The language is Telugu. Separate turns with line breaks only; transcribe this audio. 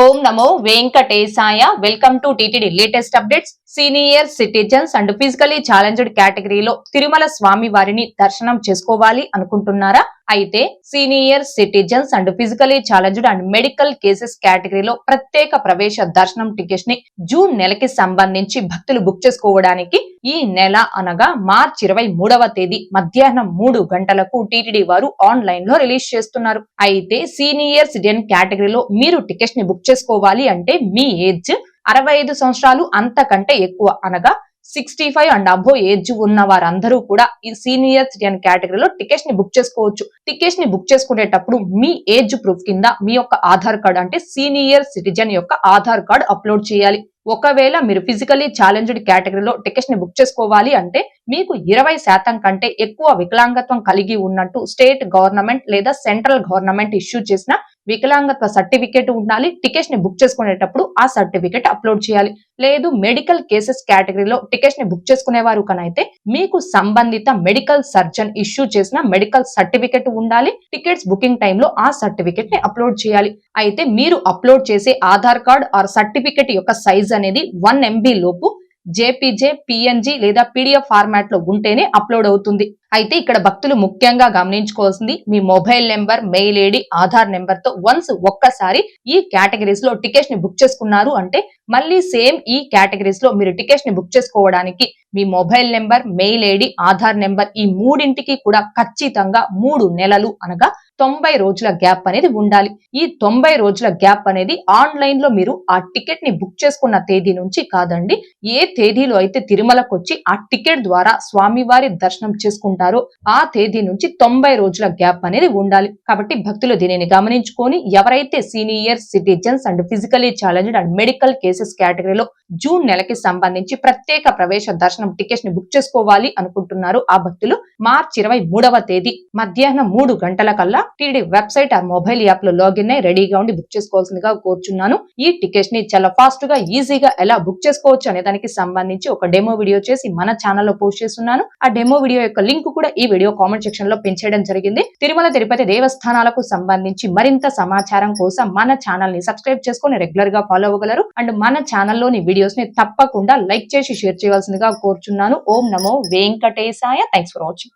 Om Namo Venkatesaya. Welcome to TTD latest updates. Senior citizens and physically challenged కేటగిరీలో తిరుమల స్వామి వారిని దర్శనం చేసుకోవాలి అనుకుంటున్నారా? అయితే senior citizens and physically challenged and medical cases కేటగిరీలో ప్రత్యేక ప్రవేశ దర్శనం టికెట్స్ ని జూన్ నెలకి సంబంధించి భక్తులు బుక్ చేసుకోవడానికి ఈ నెల అనగా మార్చి 23వ తేదీ మధ్యాహ్నం 3 గంటలకు టీటీడీ వారు ఆన్లైన్ లో రిలీజ్ చేస్తున్నారు. అయితే సీనియర్ సిటిజన్ కేటగిరీలో మీరు టికెట్స్ ని బుక్ చేసుకోవాలి అంటే మీ ఏజ్ 65 సంవత్సరాలు అంతకంటే ఎక్కువ అనగా 65 అండ్ అబోవ్ ఏజ్ ఉన్న వారందరూ కూడా ఈ సీనియర్ సిటిజన్ కేటగిరీలో టికెట్స్ ని బుక్ చేసుకోవచ్చు. టికెట్స్ ని బుక్ చేసుకునేటప్పుడు మీ ఏజ్ ప్రూఫ్ కింద మీ యొక్క ఆధార్ కార్డ్ అంటే సీనియర్ సిటిజన్ యొక్క ఆధార్ కార్డ్ అప్లోడ్ చేయాలి. ఒకవేళ మీరు ఫిజికలీ ఛాలెంజ్డ్ కేటగిరీలో టికెట్స్ ని బుక్ చేసుకోవాలి అంటే మీకు 20% కంటే ఎక్కువ వికలాంగత్వం కలిగి ఉన్నట్టు స్టేట్ గవర్నమెంట్ లేదా సెంట్రల్ గవర్నమెంట్ ఇష్యూ చేసిన వికలాంగత్వ సర్టిఫికేట్ ఉండాలి. టికెట్స్ ని బుక్ చేసుకునేటప్పుడు ఆ సర్టిఫికేట్ అప్లోడ్ చేయాలి. లేదు మెడికల్ కేసెస్ కేటగిరీలో టికెట్స్ ని బుక్ చేసుకునేవారు కనైతే మీకు సంబంధిత మెడికల్ సర్జన్ ఇష్యూ చేసిన మెడికల్ సర్టిఫికేట్ ఉండాలి. టికెట్స్ బుకింగ్ టైంలో ఆ సర్టిఫికేట్ ని అప్లోడ్ చేయాలి. అయితే మీరు అప్లోడ్ చేసే ఆధార్ కార్డ్ ఆర్ సర్టిఫికేట్ యొక్క సైజ్ అనేది 1 MB లోపు జేపీజే, పిఎన్జి లేదా పీడిఎఫ్ ఫార్మాట్ లో ఉంటేనే అప్లోడ్ అవుతుంది. అయితే ఇక్కడ భక్తులు ముఖ్యంగా గమనించుకోవాల్సింది మీ mobile number, mail ID, Aadhaar number తో వన్స్ ఒక్కసారి ఈ కేటగిరీస్ లో టికెట్స్ ని బుక్ చేసుకున్నారు అంటే మళ్ళీ సేమ్ ఈ కేటగిరీస్ లో మీరు టికెట్స్ ని బుక్ చేసుకోవడానికి మీ mobile number, mail ID, Aadhaar number ఈ మూడింటికి కూడా ఖచ్చితంగా 3 నెలలు అనగా 90 రోజుల గ్యాప్ అనేది ఉండాలి. ఈ 90 రోజుల గ్యాప్ అనేది ఆన్లైన్ లో మీరు ఆ టికెట్ ని బుక్ చేసుకున్న తేదీ నుంచి కాదండి, ఏ తేదీలో అయితే తిరుమలకు వచ్చి ఆ టికెట్ ద్వారా స్వామివారి దర్శనం చేసుకుంటారో ఆ తేదీ నుంచి 90 రోజుల గ్యాప్ అనేది ఉండాలి. కాబట్టి భక్తులు దీనిని గమనించుకొని ఎవరైతే senior citizens and physically challenged and medical cases కేటగిరీలో జూన్ నెలకి సంబంధించి ప్రత్యేక ప్రవేశ దర్శనం టికెట్స్ ని బుక్ చేసుకోవాలి అనుకుంటున్నారు ఆ భక్తులు మార్చి 23వ తేదీ మధ్యాహ్నం 3 గంటల కల్లా టీటీడీ వెబ్సైట్ ఆ మొబైల్ యాప్ లో లాగిన్ అయి రెడీగా ఉండి బుక్ చేసుకోవాల్సిందిగా కోరుచున్నాను. ఈ టికెట్స్ ని చాలా ఫాస్ట్ గా ఈజీగా ఎలా బుక్ చేసుకోవచ్చు అనే దానికి సంబంధించి ఒక డెమో వీడియో చేసి మన ఛానల్లో పోస్ట్ చేస్తున్నాను. ఆ డెమో వీడియో యొక్క లింక్ కూడా ఈ వీడియో కామెంట్ సెక్షన్ లో పెంచేయడం జరిగింది. తిరుమల తిరుపతి దేవస్థానాలకు సంబంధించి మరింత సమాచారం కోసం మన ఛానల్ ని సబ్స్క్రైబ్ చేసుకుని రెగ్యులర్ గా ఫాలో అవ్వగలరు. అండ్ మన ఛానల్లోని వీడియోస్ ని తప్పకుండా లైక్ చేసి షేర్ చేయవలసిందిగా కోరుచున్నాను. ఓం నమో వెంకటేశాయ. Thanks for watching.